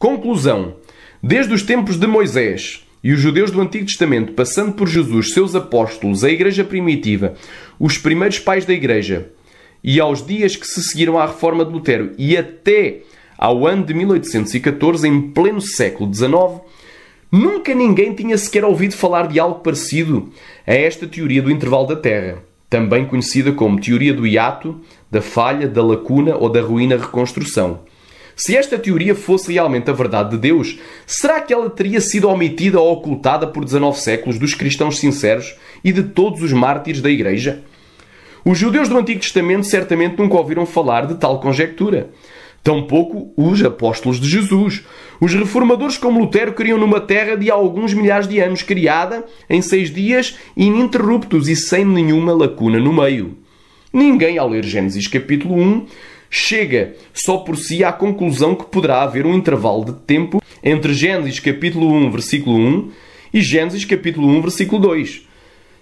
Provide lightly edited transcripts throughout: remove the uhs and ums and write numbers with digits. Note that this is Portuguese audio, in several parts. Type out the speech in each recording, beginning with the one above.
Conclusão. Desde os tempos de Moisés e os judeus do Antigo Testamento, passando por Jesus, seus apóstolos, a Igreja primitiva, os primeiros pais da Igreja, e aos dias que se seguiram à reforma de Lutero e até ao ano de 1814, em pleno século XIX, nunca ninguém tinha sequer ouvido falar de algo parecido a esta teoria do intervalo da Terra, também conhecida como teoria do hiato, da falha, da lacuna ou da ruína-reconstrução. Se esta teoria fosse realmente a verdade de Deus, será que ela teria sido omitida ou ocultada por 19 séculos dos cristãos sinceros e de todos os mártires da Igreja? Os judeus do Antigo Testamento certamente nunca ouviram falar de tal conjectura. Tampouco os apóstolos de Jesus. Os reformadores como Lutero criam numa terra de alguns milhares de anos, criada em 6 dias ininterruptos e sem nenhuma lacuna no meio. Ninguém, ao ler Gênesis capítulo 1, chega só por si à conclusão que poderá haver um intervalo de tempo entre Gênesis capítulo 1, versículo 1 e Gênesis capítulo 1, versículo 2.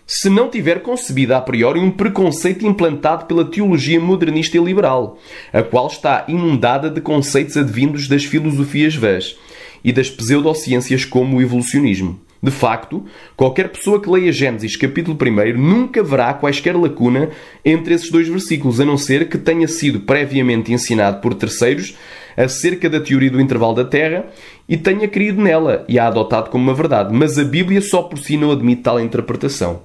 Se não tiver concebido a priori um preconceito implantado pela teologia modernista e liberal, a qual está inundada de conceitos advindos das filosofias vãs e das pseudociências como o evolucionismo. De facto, qualquer pessoa que leia Gênesis capítulo 1 nunca verá quaisquer lacuna entre esses dois versículos, a não ser que tenha sido previamente ensinado por terceiros acerca da teoria do intervalo da Terra e tenha crido nela e a adotado como uma verdade. Mas a Bíblia só por si não admite tal interpretação.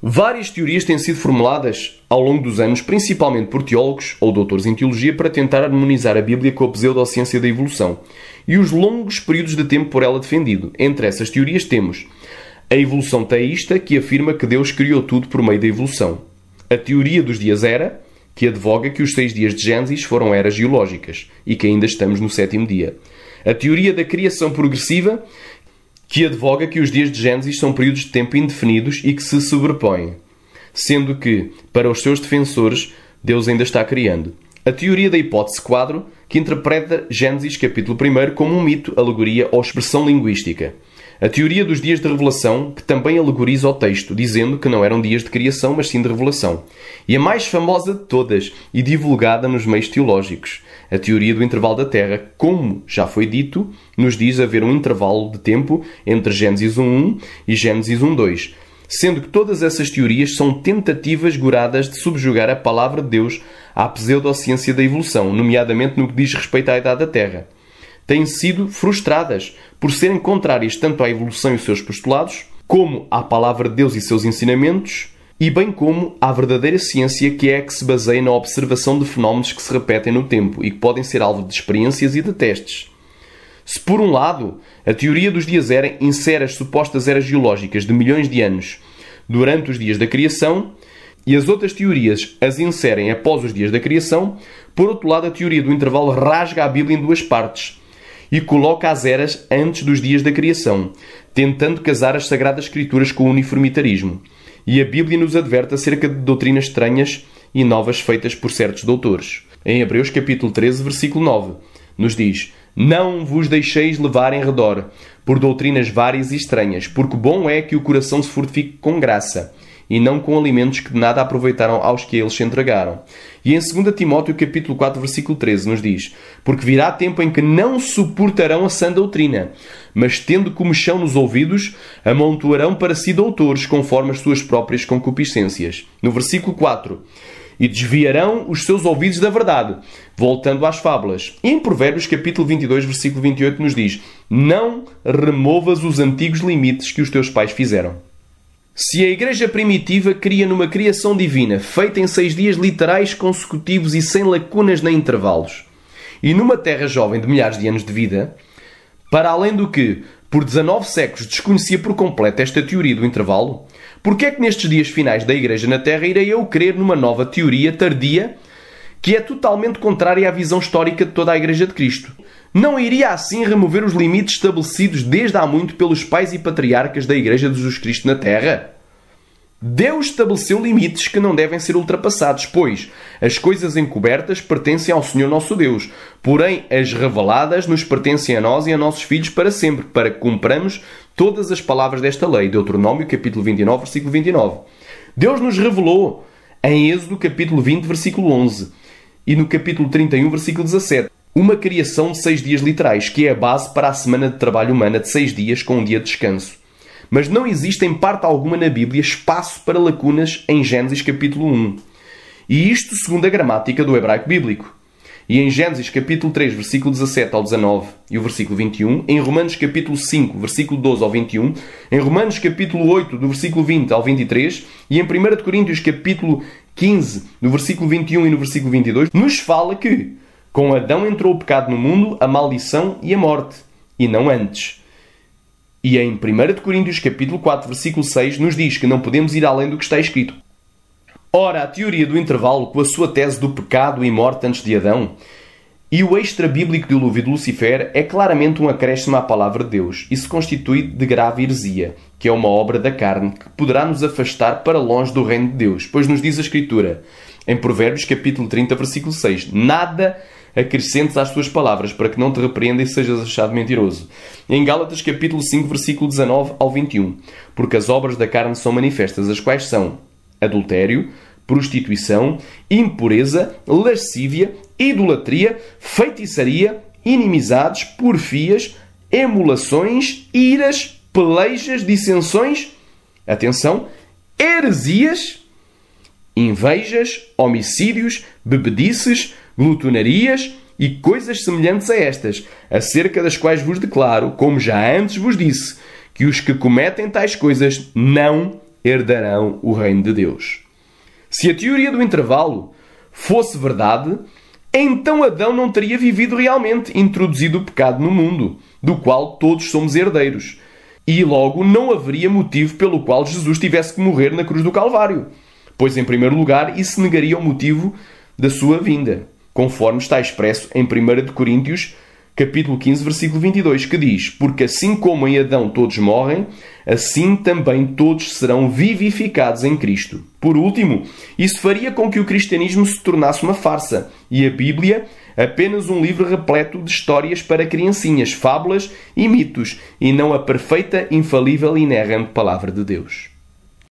Várias teorias têm sido formuladas ao longo dos anos, principalmente por teólogos ou doutores em teologia, para tentar harmonizar a Bíblia com a pseudociência da evolução e os longos períodos de tempo por ela defendido. Entre essas teorias temos a evolução teísta, que afirma que Deus criou tudo por meio da evolução. A teoria dos dias Era, que advoga que os 6 dias de Gênesis foram eras geológicas e que ainda estamos no 7º dia. A teoria da criação progressiva, que advoga que os dias de Gênesis são períodos de tempo indefinidos e que se sobrepõem, sendo que, para os seus defensores, Deus ainda está criando. A teoria da hipótese quadro, que interpreta Gênesis capítulo 1 como um mito, alegoria ou expressão linguística. A teoria dos dias de revelação, que também alegoriza o texto, dizendo que não eram dias de criação, mas sim de revelação. E a mais famosa de todas, e divulgada nos meios teológicos, a teoria do intervalo da Terra, como já foi dito, nos diz haver um intervalo de tempo entre Gênesis 1.1 e Gênesis 1.2, sendo que todas essas teorias são tentativas goradas de subjugar a palavra de Deus à pseudociência da evolução, nomeadamente no que diz respeito à idade da Terra. Têm sido frustradas por serem contrárias tanto à evolução e os seus postulados, como à palavra de Deus e seus ensinamentos, e bem como à verdadeira ciência, que é a que se baseia na observação de fenómenos que se repetem no tempo e que podem ser alvo de experiências e de testes. Se por um lado a teoria dos dias Era insere as supostas eras geológicas de milhões de anos durante os dias da criação, e as outras teorias as inserem após os dias da criação, por outro lado a teoria do intervalo rasga a Bíblia em 2 partes e coloca as eras antes dos dias da criação, tentando casar as Sagradas Escrituras com o uniformitarismo. E a Bíblia nos adverte acerca de doutrinas estranhas e novas feitas por certos doutores. Em Hebreus capítulo 13, versículo 9, nos diz: Não vos deixeis levar em redor por doutrinas várias e estranhas, porque bom é que o coração se fortifique com graça, e não com alimentos que de nada aproveitaram aos que a eles se entregaram. E em 2 Timóteo capítulo 4, versículo 13, nos diz: Porque virá tempo em que não suportarão a sã doutrina, mas tendo comichão nos ouvidos, amontoarão para si doutores, conforme as suas próprias concupiscências. No versículo 4, e desviarão os seus ouvidos da verdade, voltando às fábulas. E em Provérbios capítulo 22, versículo 28, nos diz: Não removas os antigos limites que os teus pais fizeram. Se a Igreja primitiva cria numa criação divina, feita em 6 dias literais consecutivos e sem lacunas nem intervalos, e numa terra jovem de milhares de anos de vida, para além do que, por 19 séculos, desconhecia por completo esta teoria do intervalo, porque é que nestes dias finais da Igreja na Terra irei eu crer numa nova teoria tardia que é totalmente contrária à visão histórica de toda a Igreja de Cristo? Não iria assim remover os limites estabelecidos desde há muito pelos pais e patriarcas da Igreja de Jesus Cristo na Terra? Deus estabeleceu limites que não devem ser ultrapassados, pois as coisas encobertas pertencem ao Senhor nosso Deus, porém as reveladas nos pertencem a nós e a nossos filhos para sempre, para que cumpramos todas as palavras desta lei. Deuteronômio capítulo 29, versículo 29. Deus nos revelou em Êxodo capítulo 20, versículo 11 e no capítulo 31, versículo 17, uma criação de 6 dias literais, que é a base para a semana de trabalho humana de 6 dias com um dia de descanso. Mas não existe em parte alguma na Bíblia espaço para lacunas em Gênesis capítulo 1. E isto segundo a gramática do hebraico bíblico. E em Gênesis capítulo 3, versículo 17 ao 19 e o versículo 21, em Romanos capítulo 5, versículo 12 ao 21, em Romanos capítulo 8, do versículo 20 ao 23, e em 1 de Coríntios capítulo 15, do versículo 21 e no versículo 22, nos fala que com Adão entrou o pecado no mundo, a maldição e a morte, e não antes. E em 1 de Coríntios capítulo 4, versículo 6, nos diz que não podemos ir além do que está escrito. Ora, a teoria do intervalo com a sua tese do pecado e morte antes de Adão e o extra-bíblico dilúvio de Lucifer é claramente um acréscimo à palavra de Deus e se constitui de grave heresia, que é uma obra da carne que poderá nos afastar para longe do reino de Deus, pois nos diz a Escritura, em Provérbios capítulo 30, versículo 6, nada acrescentes às tuas palavras, para que não te repreenda e sejas achado mentiroso. Em Gálatas capítulo 5, versículo 19 ao 21. Porque as obras da carne são manifestas, as quais são adultério, prostituição, impureza, lascívia, idolatria, feitiçaria, inimizades, porfias, emulações, iras, pelejas, dissensões, atenção, heresias, invejas, homicídios, bebedices, glutonarias e coisas semelhantes a estas, acerca das quais vos declaro, como já antes vos disse, que os que cometem tais coisas não herdarão o reino de Deus. Se a teoria do intervalo fosse verdade, então Adão não teria vivido realmente, introduzido o pecado no mundo, do qual todos somos herdeiros. E logo não haveria motivo pelo qual Jesus tivesse que morrer na cruz do Calvário, pois em primeiro lugar isso negaria o motivo da sua vinda, conforme está expresso em 1 de Coríntios, capítulo 15, versículo 22, que diz, porque assim como em Adão todos morrem, assim também todos serão vivificados em Cristo. Por último, isso faria com que o cristianismo se tornasse uma farsa e a Bíblia apenas um livro repleto de histórias para criancinhas, fábulas e mitos, e não a perfeita, infalível e inerrante palavra de Deus.